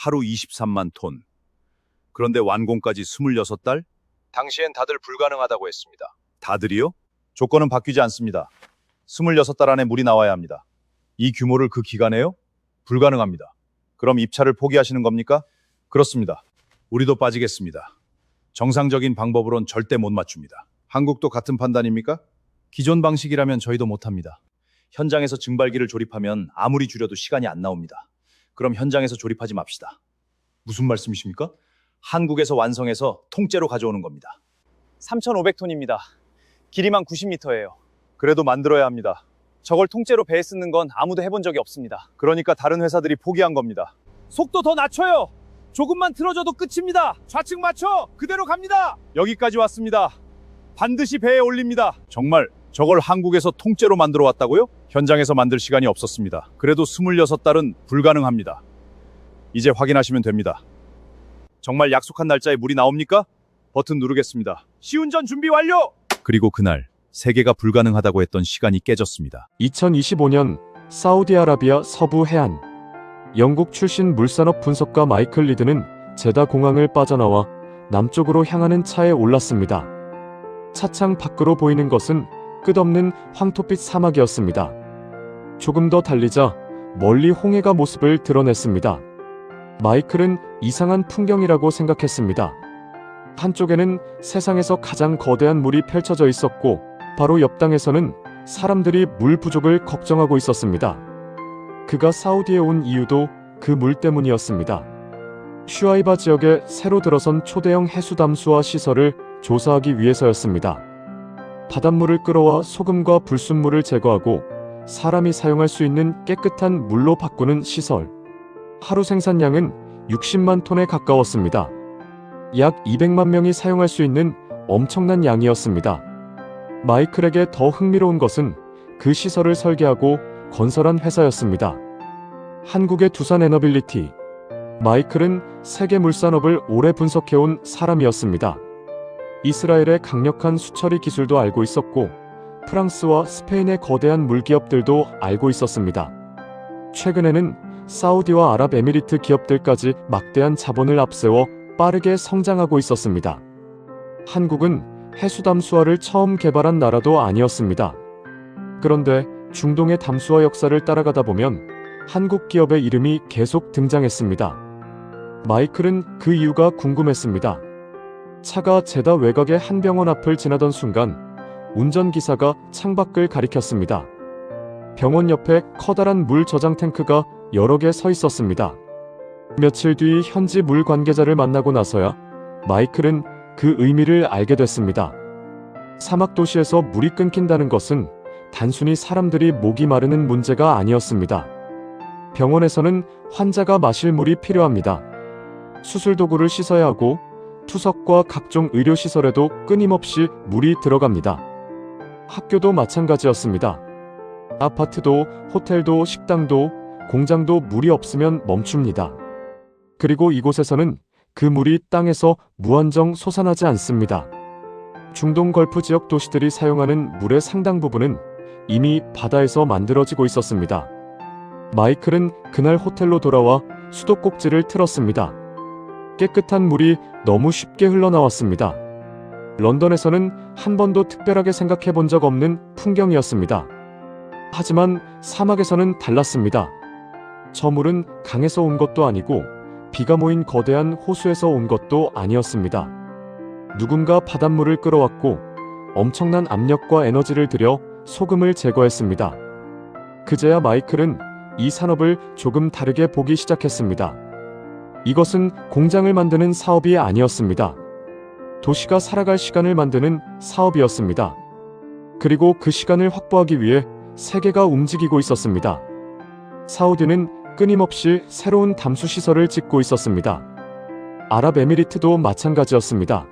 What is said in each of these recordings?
하루 23만 톤. 그런데 완공까지 26달? 당시엔 다들 불가능하다고 했습니다. 다들이요? 조건은 바뀌지 않습니다. 26달 안에 물이 나와야 합니다. 이 규모를 그 기간에요? 불가능합니다. 그럼 입찰을 포기하시는 겁니까? 그렇습니다. 우리도 빠지겠습니다. 정상적인 방법으론 절대 못 맞춥니다. 한국도 같은 판단입니까? 기존 방식이라면 저희도 못합니다. 현장에서 증발기를 조립하면 아무리 줄여도 시간이 안 나옵니다. 그럼 현장에서 조립하지 맙시다. 무슨 말씀이십니까? 한국에서 완성해서 통째로 가져오는 겁니다. 3,500톤입니다. 길이만 90m예요. 그래도 만들어야 합니다. 저걸 통째로 배에 쓰는 건 아무도 해본 적이 없습니다. 그러니까 다른 회사들이 포기한 겁니다. 속도 더 낮춰요. 조금만 틀어줘도 끝입니다. 좌측 맞춰! 그대로 갑니다! 여기까지 왔습니다. 반드시 배에 올립니다. 정말 저걸 한국에서 통째로 만들어 왔다고요? 현장에서 만들 시간이 없었습니다. 그래도 26달은 불가능합니다. 이제 확인하시면 됩니다. 정말 약속한 날짜에 물이 나옵니까? 버튼 누르겠습니다. 시운전 준비 완료! 그리고 그날 세계가 불가능하다고 했던 시간이 깨졌습니다. 2025년 사우디아라비아 서부 해안. 영국 출신 물산업 분석가 마이클 리드는 제다 공항을 빠져나와 남쪽으로 향하는 차에 올랐습니다. 차창 밖으로 보이는 것은 끝없는 황토빛 사막이었습니다. 조금 더 달리자 멀리 홍해가 모습을 드러냈습니다. 마이클은 이상한 풍경이라고 생각했습니다. 한쪽에는 세상에서 가장 거대한 물이 펼쳐져 있었고 바로 옆 땅에서는 사람들이 물 부족을 걱정하고 있었습니다. 그가 사우디에 온 이유도 그 물 때문이었습니다. 슈아이바 지역에 새로 들어선 초대형 해수담수화 시설을 조사하기 위해서였습니다. 바닷물을 끌어와 소금과 불순물을 제거하고 사람이 사용할 수 있는 깨끗한 물로 바꾸는 시설. 하루 생산량은 60만 톤에 가까웠습니다. 약 200만 명이 사용할 수 있는 엄청난 양이었습니다. 마이클에게 더 흥미로운 것은 그 시설을 설계하고 건설한 회사였습니다. 한국의 두산 에너빌리티. 마이클은 세계 물산업을 오래 분석해온 사람이었습니다. 이스라엘의 강력한 수처리 기술도 알고 있었고 프랑스와 스페인의 거대한 물기업들도 알고 있었습니다. 최근에는 사우디와 아랍에미리트 기업들까지 막대한 자본을 앞세워 빠르게 성장하고 있었습니다. 한국은 해수담수화를 처음 개발한 나라도 아니었습니다. 그런데 중동의 담수화 역사를 따라가다 보면 한국 기업의 이름이 계속 등장했습니다. 마이클은 그 이유가 궁금했습니다. 차가 제다 외곽의 한 병원 앞을 지나던 순간 운전기사가 창밖을 가리켰습니다. 병원 옆에 커다란 물 저장 탱크가 여러 개 서 있었습니다. 며칠 뒤 현지 물 관계자를 만나고 나서야 마이클은 그 의미를 알게 됐습니다. 사막 도시에서 물이 끊긴다는 것은 단순히 사람들이 목이 마르는 문제가 아니었습니다. 병원에서는 환자가 마실 물이 필요합니다. 수술 도구를 씻어야 하고 투석과 각종 의료시설에도 끊임없이 물이 들어갑니다. 학교도 마찬가지였습니다. 아파트도 호텔도 식당도 공장도 물이 없으면 멈춥니다. 그리고 이곳에서는 그 물이 땅에서 무한정 솟아나지 않습니다. 중동 걸프 지역 도시들이 사용하는 물의 상당 부분은 이미 바다에서 만들어지고 있었습니다. 마이클은 그날 호텔로 돌아와 수도꼭지를 틀었습니다. 깨끗한 물이 너무 쉽게 흘러나왔습니다. 런던에서는 한 번도 특별하게 생각해 본 적 없는 풍경이었습니다. 하지만 사막에서는 달랐습니다. 저 물은 강에서 온 것도 아니고 비가 모인 거대한 호수에서 온 것도 아니었습니다. 누군가 바닷물을 끌어왔고 엄청난 압력과 에너지를 들여 소금을 제거했습니다. 그제야 마이클은 이 산업을 조금 다르게 보기 시작했습니다. 이것은 공장을 만드는 사업이 아니었습니다. 도시가 살아갈 시간을 만드는 사업이었습니다. 그리고 그 시간을 확보하기 위해 세계가 움직이고 있었습니다. 사우디는 끊임없이 새로운 담수 시설을 짓고 있었습니다. 아랍에미리트도 마찬가지였습니다.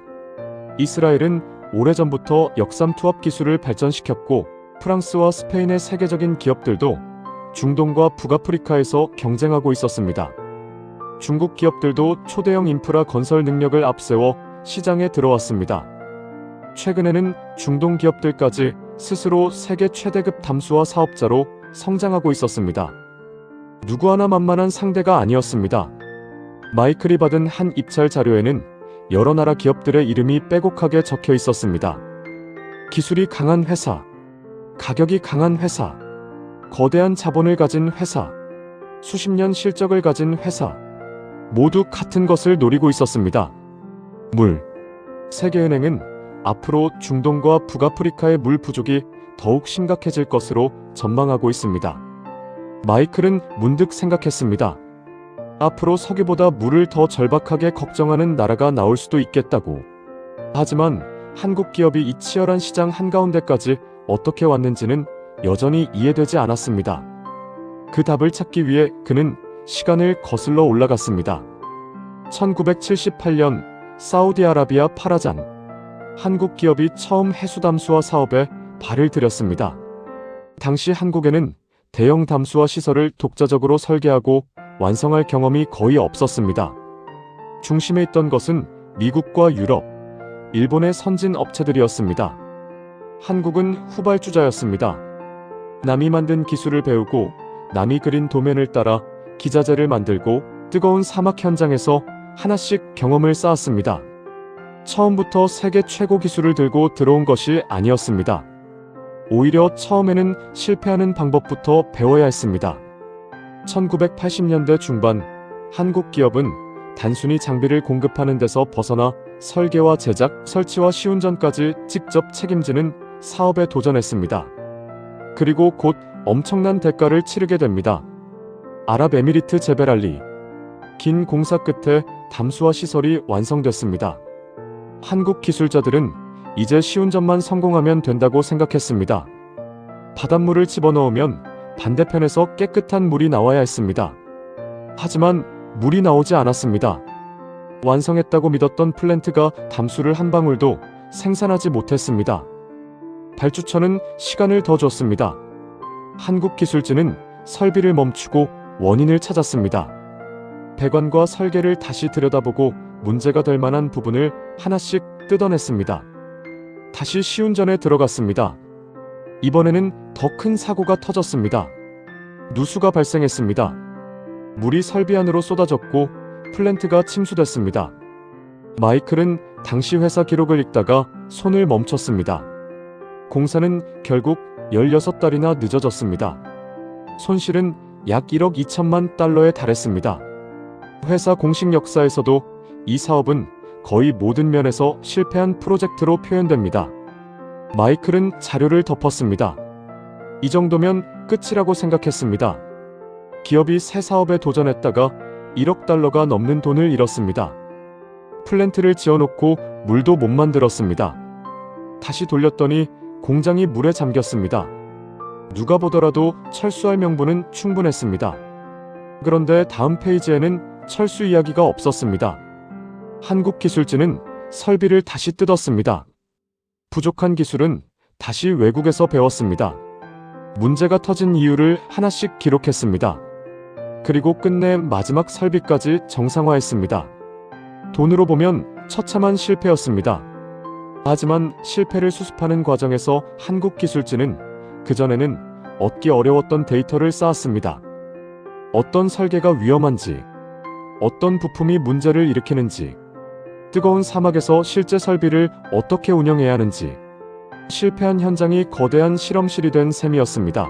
이스라엘은 오래전부터 역삼 투합 기술을 발전시켰고 프랑스와 스페인의 세계적인 기업들도 중동과 북아프리카에서 경쟁하고 있었습니다. 중국 기업들도 초대형 인프라 건설 능력을 앞세워 시장에 들어왔습니다. 최근에는 중동 기업들까지 스스로 세계 최대급 담수화 사업자로 성장하고 있었습니다. 누구 하나 만만한 상대가 아니었습니다. 마이클이 받은 한 입찰 자료에는 여러 나라 기업들의 이름이 빼곡하게 적혀 있었습니다. 기술이 강한 회사, 가격이 강한 회사, 거대한 자본을 가진 회사, 수십 년 실적을 가진 회사, 모두 같은 것을 노리고 있었습니다. 물. 세계은행은 앞으로 중동과 북아프리카의 물 부족이 더욱 심각해질 것으로 전망하고 있습니다. 마이클은 문득 생각했습니다. 앞으로 석유보다 물을 더 절박하게 걱정하는 나라가 나올 수도 있겠다고. 하지만 한국 기업이 이 치열한 시장 한가운데까지 어떻게 왔는지는 여전히 이해되지 않았습니다. 그 답을 찾기 위해 그는 시간을 거슬러 올라갔습니다. 1978년 사우디아라비아 파라잔. 한국 기업이 처음 해수 담수화 사업에 발을 들였습니다. 당시 한국에는 대형 담수화 시설을 독자적으로 설계하고 완성할 경험이 거의 없었습니다. 중심에 있던 것은 미국과 유럽, 일본의 선진 업체들이었습니다. 한국은 후발주자였습니다. 남이 만든 기술을 배우고 남이 그린 도면을 따라 기자재를 만들고 뜨거운 사막 현장에서 하나씩 경험을 쌓았습니다. 처음부터 세계 최고 기술을 들고 들어온 것이 아니었습니다. 오히려 처음에는 실패하는 방법부터 배워야 했습니다. 1980년대 중반 한국 기업은 단순히 장비를 공급하는 데서 벗어나 설계와 제작, 설치와 시운전까지 직접 책임지는 사업에 도전했습니다. 그리고 곧 엄청난 대가를 치르게 됩니다. 아랍에미리트 제벨알리. 긴 공사 끝에 담수화 시설이 완성됐습니다. 한국 기술자들은 이제 시운전만 성공하면 된다고 생각했습니다. 바닷물을 집어넣으면 반대편에서 깨끗한 물이 나와야 했습니다. 하지만 물이 나오지 않았습니다. 완성했다고 믿었던 플랜트가 담수를 한 방울도 생산하지 못했습니다. 발주처는 시간을 더 줬습니다. 한국 기술진은 설비를 멈추고 원인을 찾았습니다. 배관과 설계를 다시 들여다보고 문제가 될 만한 부분을 하나씩 뜯어냈습니다. 다시 시운전에 들어갔습니다. 이번에는 더 큰 사고가 터졌습니다. 누수가 발생했습니다. 물이 설비 안으로 쏟아졌고 플랜트가 침수됐습니다. 마이클은 당시 회사 기록을 읽다가 손을 멈췄습니다. 공사는 결국 16달이나 늦어졌습니다. 손실은 약 1억 2천만 달러에 달했습니다. 회사 공식 역사에서도 이 사업은 거의 모든 면에서 실패한 프로젝트로 표현됩니다. 마이클은 자료를 덮었습니다. 이 정도면 끝이라고 생각했습니다. 기업이 새 사업에 도전했다가 1억 달러가 넘는 돈을 잃었습니다. 플랜트를 지어놓고 물도 못 만들었습니다. 다시 돌렸더니 공장이 물에 잠겼습니다. 누가 보더라도 철수할 명분은 충분했습니다. 그런데 다음 페이지에는 철수 이야기가 없었습니다. 한국 기술진은 설비를 다시 뜯었습니다. 부족한 기술은 다시 외국에서 배웠습니다. 문제가 터진 이유를 하나씩 기록했습니다. 그리고 끝내 마지막 설비까지 정상화했습니다. 돈으로 보면 처참한 실패였습니다. 하지만 실패를 수습하는 과정에서 한국 기술진은 그전에는 얻기 어려웠던 데이터를 쌓았습니다. 어떤 설계가 위험한지, 어떤 부품이 문제를 일으키는지, 뜨거운 사막에서 실제 설비를 어떻게 운영해야 하는지, 실패한 현장이 거대한 실험실이 된 셈이었습니다.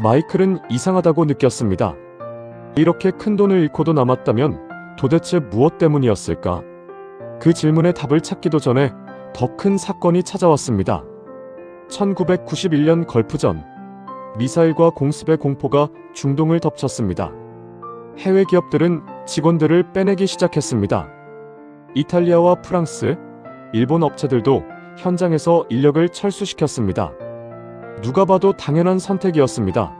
마이클은 이상하다고 느꼈습니다. 이렇게 큰 돈을 잃고도 남았다면 도대체 무엇 때문이었을까? 그 질문에 답을 찾기도 전에 더 큰 사건이 찾아왔습니다. 1991년 걸프전. 미사일과 공습의 공포가 중동을 덮쳤습니다. 해외 기업들은 직원들을 빼내기 시작했습니다. 이탈리아와 프랑스, 일본 업체들도 현장에서 인력을 철수시켰습니다. 누가 봐도 당연한 선택이었습니다.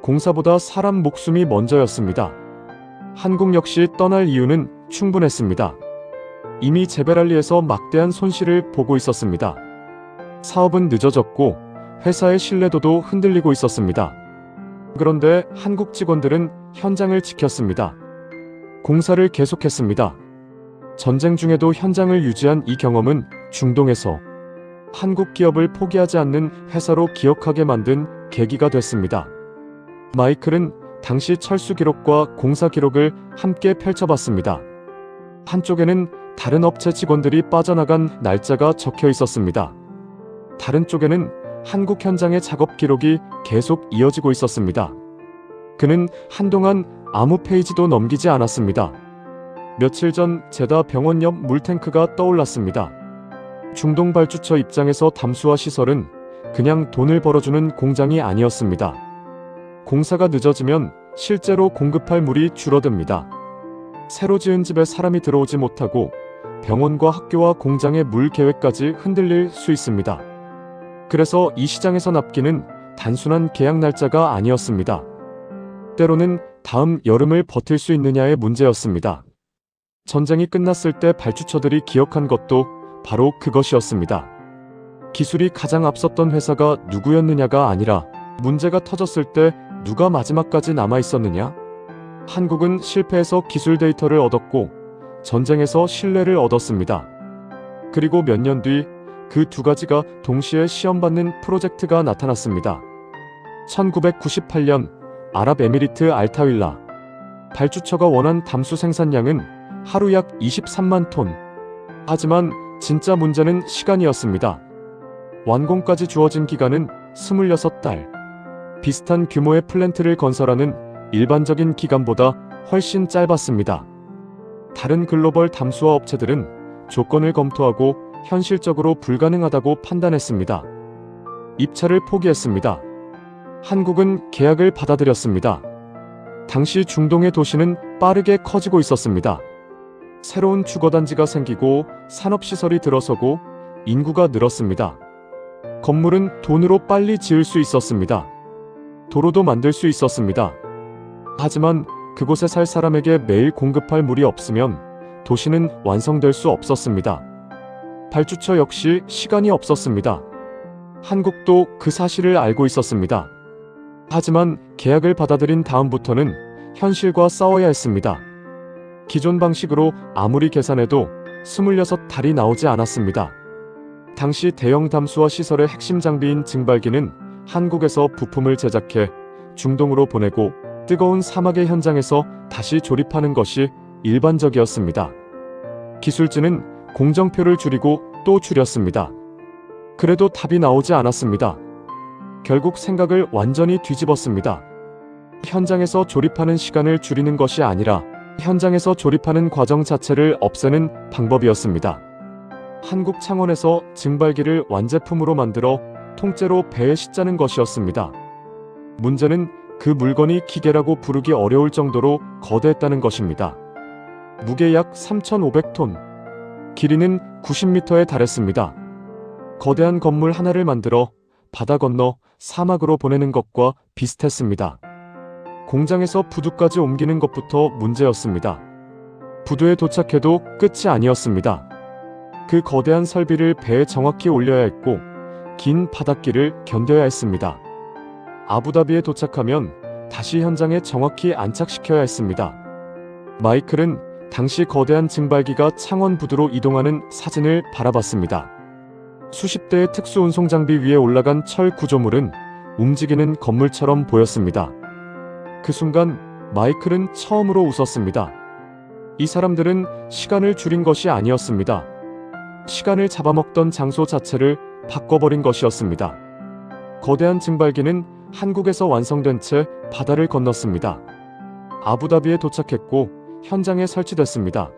공사보다 사람 목숨이 먼저였습니다. 한국 역시 떠날 이유는 충분했습니다. 이미 제벨알리에서 막대한 손실을 보고 있었습니다. 사업은 늦어졌고 회사의 신뢰도도 흔들리고 있었습니다. 그런데 한국 직원들은 현장을 지켰습니다. 공사를 계속했습니다. 전쟁 중에도 현장을 유지한 이 경험은 중동에서 한국 기업을 포기하지 않는 회사로 기억하게 만든 계기가 됐습니다. 마이클은 당시 철수 기록과 공사 기록을 함께 펼쳐봤습니다. 한쪽에는 다른 업체 직원들이 빠져나간 날짜가 적혀 있었습니다. 다른 쪽에는 한국 현장의 작업 기록이 계속 이어지고 있었습니다. 그는 한동안 아무 페이지도 넘기지 않았습니다. 며칠 전 제다 병원 옆 물탱크가 떠올랐습니다. 중동 발주처 입장에서 담수화 시설은 그냥 돈을 벌어주는 공장이 아니었습니다. 공사가 늦어지면 실제로 공급할 물이 줄어듭니다. 새로 지은 집에 사람이 들어오지 못하고 병원과 학교와 공장의 물 계획까지 흔들릴 수 있습니다. 그래서 이 시장에서 납기는 단순한 계약 날짜가 아니었습니다. 때로는 다음 여름을 버틸 수 있느냐의 문제였습니다. 전쟁이 끝났을 때 발주처들이 기억한 것도 바로 그것이었습니다. 기술이 가장 앞섰던 회사가 누구였느냐가 아니라 문제가 터졌을 때 누가 마지막까지 남아 있었느냐? 한국은 실패해서 기술 데이터를 얻었고 전쟁에서 신뢰를 얻었습니다. 그리고 몇 년 뒤 그 두 가지가 동시에 시험받는 프로젝트가 나타났습니다. 1998년 아랍에미리트 알타윌라. 발주처가 원한 담수 생산량은 하루 약 23만 톤. 하지만 진짜 문제는 시간이었습니다. 완공까지 주어진 기간은 26달. 비슷한 규모의 플랜트를 건설하는 일반적인 기간보다 훨씬 짧았습니다. 다른 글로벌 담수화 업체들은 조건을 검토하고 현실적으로 불가능하다고 판단했습니다. 입찰을 포기했습니다. 한국은 계약을 받아들였습니다. 당시 중동의 도시는 빠르게 커지고 있었습니다. 새로운 주거단지가 생기고 산업시설이 들어서고 인구가 늘었습니다. 건물은 돈으로 빨리 지을 수 있었습니다. 도로도 만들 수 있었습니다. 하지만 그곳에 살 사람에게 매일 공급할 물이 없으면 도시는 완성될 수 없었습니다. 발주처 역시 시간이 없었습니다. 한국도 그 사실을 알고 있었습니다. 하지만 계약을 받아들인 다음부터는 현실과 싸워야 했습니다. 기존 방식으로 아무리 계산해도 26달이 나오지 않았습니다. 당시 대형 담수화 시설의 핵심 장비인 증발기는 한국에서 부품을 제작해 중동으로 보내고 뜨거운 사막의 현장에서 다시 조립하는 것이 일반적이었습니다. 기술진은 공정표를 줄이고 또 줄였습니다. 그래도 답이 나오지 않았습니다. 결국 생각을 완전히 뒤집었습니다. 현장에서 조립하는 시간을 줄이는 것이 아니라 현장에서 조립하는 과정 자체를 없애는 방법이었습니다. 한국 창원에서 증발기를 완제품으로 만들어 통째로 배에 싣자는 것이었습니다. 문제는 그 물건이 기계라고 부르기 어려울 정도로 거대했다는 것입니다. 무게 약 3,500톤, 길이는 90m에 달했습니다. 거대한 건물 하나를 만들어 바다 건너 사막으로 보내는 것과 비슷했습니다. 공장에서 부두까지 옮기는 것부터 문제였습니다. 부두에 도착해도 끝이 아니었습니다. 그 거대한 설비를 배에 정확히 올려야 했고 긴 바닷길을 견뎌야 했습니다. 아부다비에 도착하면 다시 현장에 정확히 안착시켜야 했습니다. 마이클은 당시 거대한 증발기가 창원 부두로 이동하는 사진을 바라봤습니다. 수십 대의 특수 운송 장비 위에 올라간 철 구조물은 움직이는 건물처럼 보였습니다. 그 순간 마이클은 처음으로 웃었습니다. 이 사람들은 시간을 줄인 것이 아니었습니다. 시간을 잡아먹던 장소 자체를 바꿔버린 것이었습니다. 거대한 증발기는 한국에서 완성된 채 바다를 건넜습니다. 아부다비에 도착했고 현장에 설치됐습니다.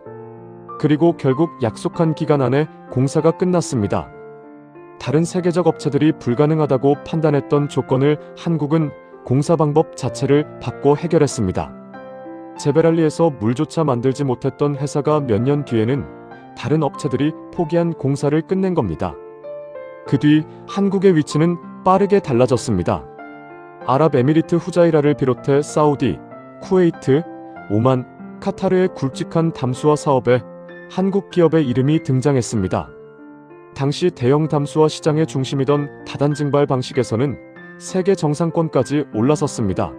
그리고 결국 약속한 기간 안에 공사가 끝났습니다. 다른 세계적 업체들이 불가능하다고 판단했던 조건을 한국은 공사 방법 자체를 바꿔 해결했습니다. 제베랄리에서 물조차 만들지 못했던 회사가 몇 년 뒤에는 다른 업체들이 포기한 공사를 끝낸 겁니다. 그 뒤 한국의 위치는 빠르게 달라졌습니다. 아랍에미리트 후자이라를 비롯해 사우디, 쿠웨이트, 오만, 카타르의 굵직한 담수화 사업에 한국 기업의 이름이 등장했습니다. 당시 대형 담수화 시장의 중심이던 다단 증발 방식에서는 세계 정상권까지 올라섰습니다.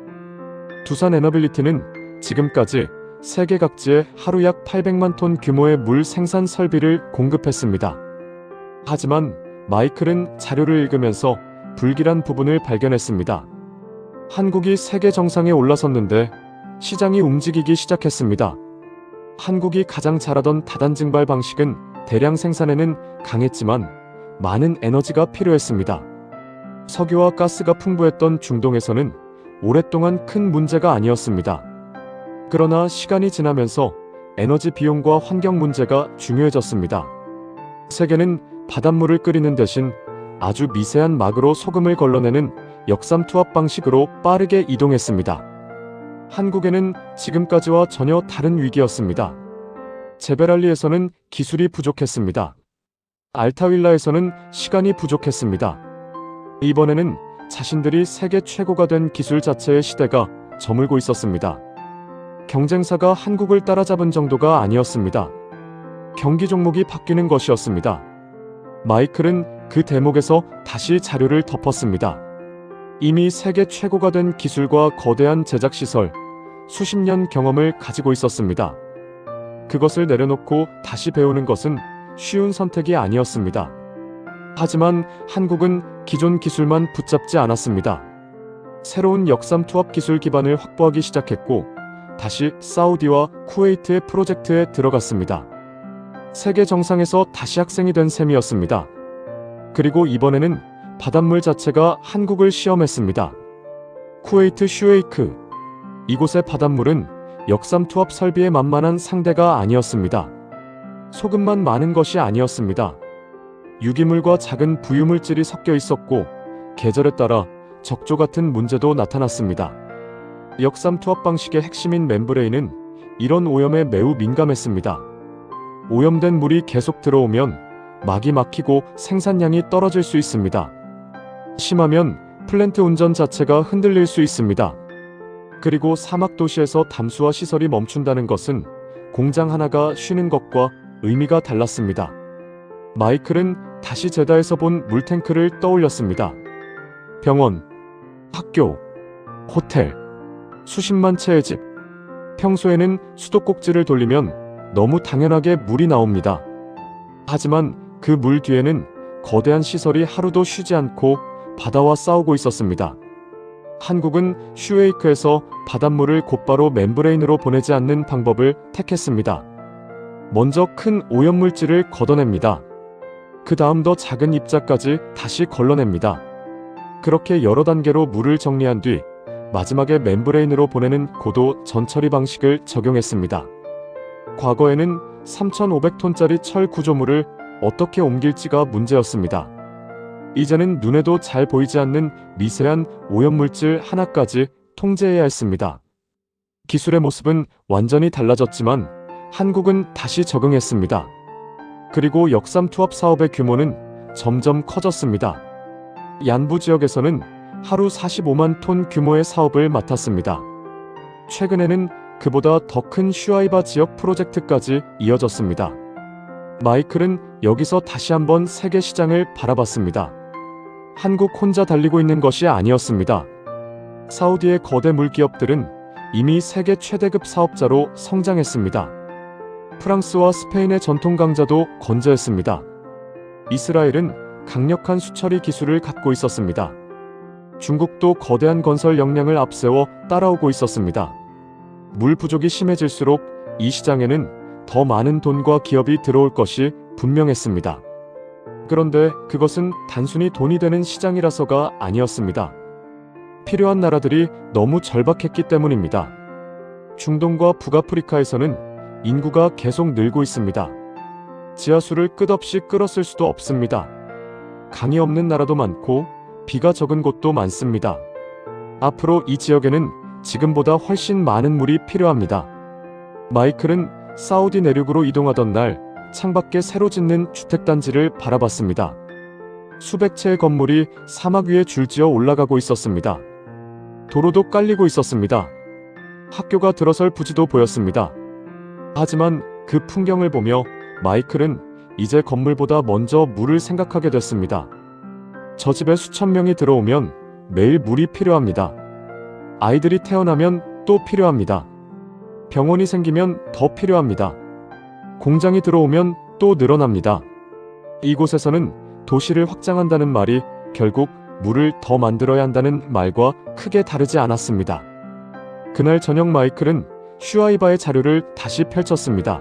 두산 에너빌리티는 지금까지 세계 각지에 하루 약 800만 톤 규모의 물 생산 설비를 공급했습니다. 하지만 마이클은 자료를 읽으면서 불길한 부분을 발견했습니다. 한국이 세계 정상에 올라섰는데 시장이 움직이기 시작했습니다. 한국이 가장 잘하던 다단 증발 방식은 대량 생산에는 강했지만 많은 에너지가 필요했습니다. 석유와 가스가 풍부했던 중동에서는 오랫동안 큰 문제가 아니었습니다. 그러나 시간이 지나면서 에너지 비용과 환경 문제가 중요해졌습니다. 세계는 바닷물을 끓이는 대신 아주 미세한 막으로 소금을 걸러내는 역삼 투합 방식으로 빠르게 이동했습니다. 한국에는 지금까지와 전혀 다른 위기였습니다. 제베랄리에서는 기술이 부족했습니다. 알타윌라에서는 시간이 부족했습니다. 이번에는 자신들이 세계 최고가 된 기술 자체의 시대가 저물고 있었습니다. 경쟁사가 한국을 따라잡은 정도가 아니었습니다. 경기 종목이 바뀌는 것이었습니다. 마이클은 그 대목에서 다시 자료를 덮었습니다. 이미 세계 최고가 된 기술과 거대한 제작시설, 수십 년 경험을 가지고 있었습니다. 그것을 내려놓고 다시 배우는 것은 쉬운 선택이 아니었습니다. 하지만 한국은 기존 기술만 붙잡지 않았습니다. 새로운 역삼 투합 기술 기반을 확보하기 시작했고 다시 사우디와 쿠웨이트의 프로젝트에 들어갔습니다. 세계 정상에서 다시 학생이 된 셈이었습니다. 그리고 이번에는 바닷물 자체가 한국을 시험했습니다. 쿠웨이트 슈웨이크. 이곳의 바닷물은 역삼 투합 설비에 만만한 상대가 아니었습니다. 소금만 많은 것이 아니었습니다. 유기물과 작은 부유물질이 섞여 있었고 계절에 따라 적조 같은 문제도 나타났습니다. 역삼 투합 방식의 핵심인 멤브레인은 이런 오염에 매우 민감했습니다. 오염된 물이 계속 들어오면 막이 막히고 생산량이 떨어질 수 있습니다. 심하면 플랜트 운전 자체가 흔들릴 수 있습니다. 그리고 사막 도시에서 담수화 시설이 멈춘다는 것은 공장 하나가 쉬는 것과 의미가 달랐습니다. 마이클은 다시 제다에서 본 물탱크를 떠올렸습니다. 병원, 학교, 호텔, 수십만 채의 집. 평소에는 수도꼭지를 돌리면 너무 당연하게 물이 나옵니다. 하지만 그 물 뒤에는 거대한 시설이 하루도 쉬지 않고 바다와 싸우고 있었습니다. 한국은 슈웨이크에서 바닷물을 곧바로 멤브레인으로 보내지 않는 방법을 택했습니다. 먼저 큰 오염물질을 걷어냅니다. 그 다음 더 작은 입자까지 다시 걸러냅니다. 그렇게 여러 단계로 물을 정리한 뒤 마지막에 멤브레인으로 보내는 고도 전처리 방식을 적용했습니다. 과거에는 3,500톤짜리 철 구조물을 어떻게 옮길지가 문제였습니다. 이제는 눈에도 잘 보이지 않는 미세한 오염물질 하나까지 통제해야 했습니다. 기술의 모습은 완전히 달라졌지만 한국은 다시 적응했습니다. 그리고 역삼 투합 사업의 규모는 점점 커졌습니다. 얀부 지역에서는 하루 45만 톤 규모의 사업을 맡았습니다. 최근에는 그보다 더 큰 슈아이바 지역 프로젝트까지 이어졌습니다. 마이클은 여기서 다시 한번 세계 시장을 바라봤습니다. 한국 혼자 달리고 있는 것이 아니었습니다. 사우디의 거대 물기업들은 이미 세계 최대급 사업자로 성장했습니다. 프랑스와 스페인의 전통 강자도 건재했습니다. 이스라엘은 강력한 수처리 기술을 갖고 있었습니다. 중국도 거대한 건설 역량을 앞세워 따라오고 있었습니다. 물 부족이 심해질수록 이 시장에는 더 많은 돈과 기업이 들어올 것이 분명했습니다. 그런데 그것은 단순히 돈이 되는 시장이라서가 아니었습니다. 필요한 나라들이 너무 절박했기 때문입니다. 중동과 북아프리카에서는 인구가 계속 늘고 있습니다. 지하수를 끝없이 끌어쓸 수도 없습니다. 강이 없는 나라도 많고 비가 적은 곳도 많습니다. 앞으로 이 지역에는 지금보다 훨씬 많은 물이 필요합니다. 마이클은 사우디 내륙으로 이동하던 날 창밖에 새로 짓는 주택단지를 바라봤습니다. 수백 채의 건물이 사막 위에 줄지어 올라가고 있었습니다. 도로도 깔리고 있었습니다. 학교가 들어설 부지도 보였습니다. 하지만 그 풍경을 보며 마이클은 이제 건물보다 먼저 물을 생각하게 됐습니다. 저 집에 수천 명이 들어오면 매일 물이 필요합니다. 아이들이 태어나면 또 필요합니다. 병원이 생기면 더 필요합니다. 공장이 들어오면 또 늘어납니다. 이곳에서는 도시를 확장한다는 말이 결국 물을 더 만들어야 한다는 말과 크게 다르지 않았습니다. 그날 저녁 마이클은 슈아이바의 자료를 다시 펼쳤습니다.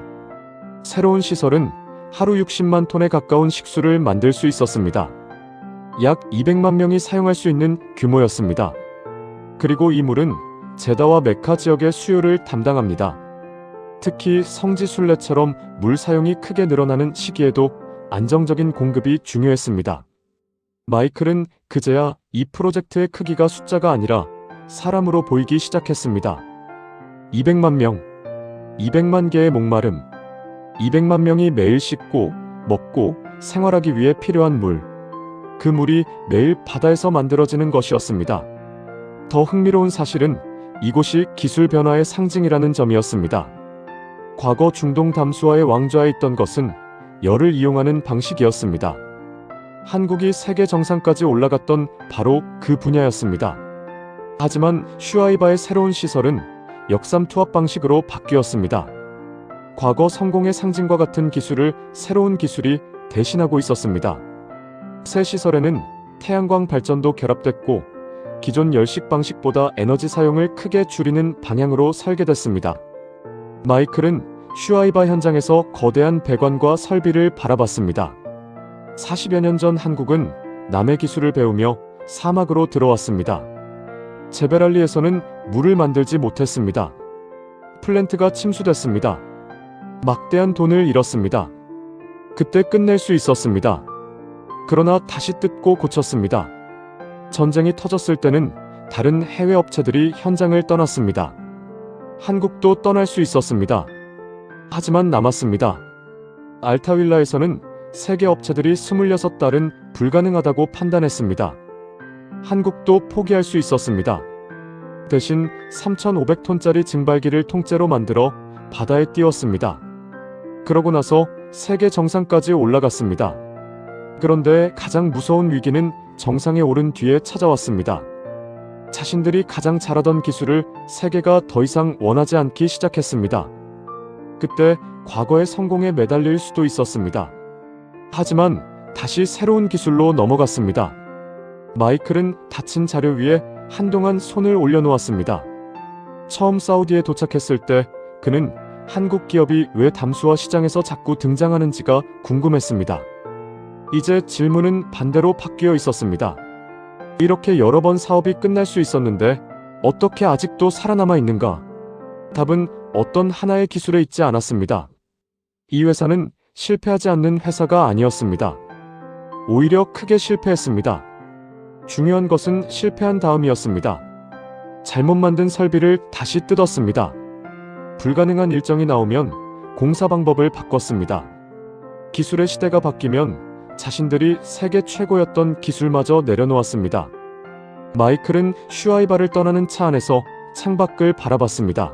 새로운 시설은 하루 60만 톤에 가까운 식수를 만들 수 있었습니다. 약 200만 명이 사용할 수 있는 규모였습니다. 그리고 이 물은 제다와 메카 지역의 수요를 담당합니다. 특히 성지 순례처럼 물 사용이 크게 늘어나는 시기에도 안정적인 공급이 중요했습니다. 마이클은 그제야 이 프로젝트의 크기가 숫자가 아니라 사람으로 보이기 시작했습니다. 200만 명, 200만 개의 목마름, 200만 명이 매일 씻고, 먹고, 생활하기 위해 필요한 물. 그 물이 매일 바다에서 만들어지는 것이었습니다. 더 흥미로운 사실은 이곳이 기술 변화의 상징이라는 점이었습니다. 과거 중동 담수화의 왕좌에 있던 것은 열을 이용하는 방식이었습니다. 한국이 세계 정상까지 올라갔던 바로 그 분야였습니다. 하지만 슈아이바의 새로운 시설은 역삼 투합 방식으로 바뀌었습니다. 과거 성공의 상징과 같은 기술을 새로운 기술이 대신하고 있었습니다. 새 시설에는 태양광 발전도 결합됐고 기존 열식 방식보다 에너지 사용을 크게 줄이는 방향으로 설계됐습니다. 마이클은 슈아이바 현장에서 거대한 배관과 설비를 바라봤습니다. 40여 년 전 한국은 남의 기술을 배우며 사막으로 들어왔습니다. 제베랄리에서는 물을 만들지 못했습니다. 플랜트가 침수됐습니다. 막대한 돈을 잃었습니다. 그때 끝낼 수 있었습니다. 그러나 다시 뜯고 고쳤습니다. 전쟁이 터졌을 때는 다른 해외 업체들이 현장을 떠났습니다. 한국도 떠날 수 있었습니다. 하지만 남았습니다. 알타윌라에서는 세계 업체들이 26달은 불가능하다고 판단했습니다. 한국도 포기할 수 있었습니다. 대신 3,500톤짜리 증발기를 통째로 만들어 바다에 띄웠습니다. 그러고 나서 세계 정상까지 올라갔습니다. 그런데 가장 무서운 위기는 정상에 오른 뒤에 찾아왔습니다. 자신들이 가장 잘하던 기술을 세계가 더 이상 원하지 않기 시작했습니다. 그때 과거의 성공에 매달릴 수도 있었습니다. 하지만 다시 새로운 기술로 넘어갔습니다. 마이클은 닫힌 자료 위에 한동안 손을 올려놓았습니다. 처음 사우디에 도착했을 때 그는 한국 기업이 왜 담수화 시장에서 자꾸 등장하는지가 궁금했습니다. 이제 질문은 반대로 바뀌어 있었습니다. 이렇게 여러 번 사업이 끝날 수 있었는데 어떻게 아직도 살아남아 있는가? 답은 어떤 하나의 기술에 있지 않았습니다. 이 회사는 실패하지 않는 회사가 아니었습니다. 오히려 크게 실패했습니다. 중요한 것은 실패한 다음이었습니다. 잘못 만든 설비를 다시 뜯었습니다. 불가능한 일정이 나오면 공사 방법을 바꿨습니다. 기술의 시대가 바뀌면 자신들이 세계 최고였던 기술마저 내려놓았습니다. 마이클은 슈아이바를 떠나는 차 안에서 창밖을 바라봤습니다.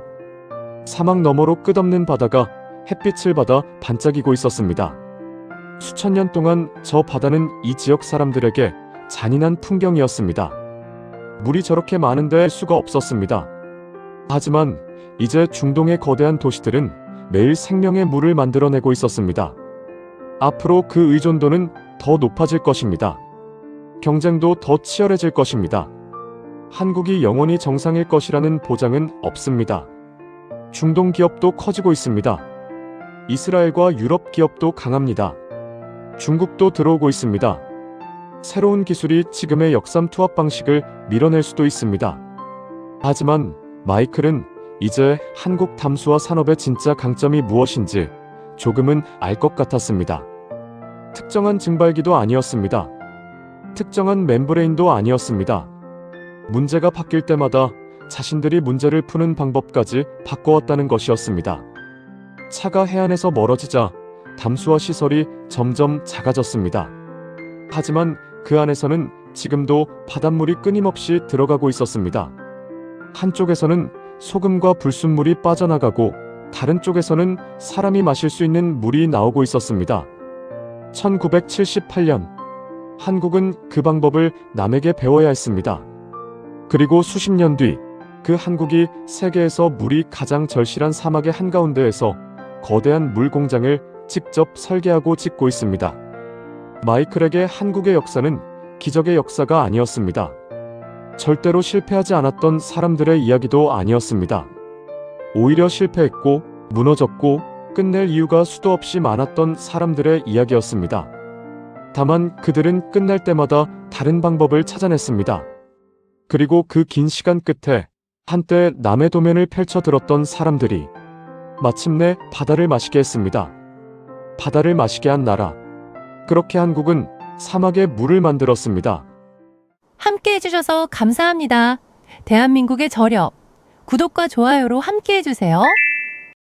사막 너머로 끝없는 바다가 햇빛을 받아 반짝이고 있었습니다. 수천 년 동안 저 바다는 이 지역 사람들에게 잔인한 풍경이었습니다. 물이 저렇게 많은데 할 수가 없었습니다. 하지만 이제 중동의 거대한 도시들은 매일 생명의 물을 만들어내고 있었습니다. 앞으로 그 의존도는 더 높아질 것입니다. 경쟁도 더 치열해질 것입니다. 한국이 영원히 정상일 것이라는 보장은 없습니다. 중동 기업도 커지고 있습니다. 이스라엘과 유럽 기업도 강합니다. 중국도 들어오고 있습니다. 새로운 기술이 지금의 역삼 투합 방식을 밀어낼 수도 있습니다. 하지만 마이클은 이제 한국 담수화 산업의 진짜 강점이 무엇인지 조금은 알 것 같았습니다. 특정한 증발기도 아니었습니다. 특정한 멤브레인도 아니었습니다. 문제가 바뀔 때마다 자신들이 문제를 푸는 방법까지 바꿔왔다는 것이었습니다. 차가 해안에서 멀어지자 담수화 시설이 점점 작아졌습니다. 하지만 그 안에서는 지금도 바닷물이 끊임없이 들어가고 있었습니다. 한쪽에서는 소금과 불순물이 빠져나가고 다른 쪽에서는 사람이 마실 수 있는 물이 나오고 있었습니다. 1978년 한국은 그 방법을 남에게 배워야 했습니다. 그리고 수십 년 뒤 그 한국이 세계에서 물이 가장 절실한 사막의 한가운데에서 거대한 물 공장을 직접 설계하고 짓고 있습니다. 마이클에게 한국의 역사는 기적의 역사가 아니었습니다. 절대로 실패하지 않았던 사람들의 이야기도 아니었습니다. 오히려 실패했고 무너졌고 끝낼 이유가 수도 없이 많았던 사람들의 이야기였습니다. 다만 그들은 끝날 때마다 다른 방법을 찾아냈습니다. 그리고 그 긴 시간 끝에 한때 남의 도면을 펼쳐들었던 사람들이 마침내 바다를 마시게 했습니다. 바다를 마시게 한 나라. 그렇게 한국은 사막에 물을 만들었습니다. 함께 해주셔서 감사합니다. 대한민국의 저력. 구독과 좋아요로 함께 해주세요.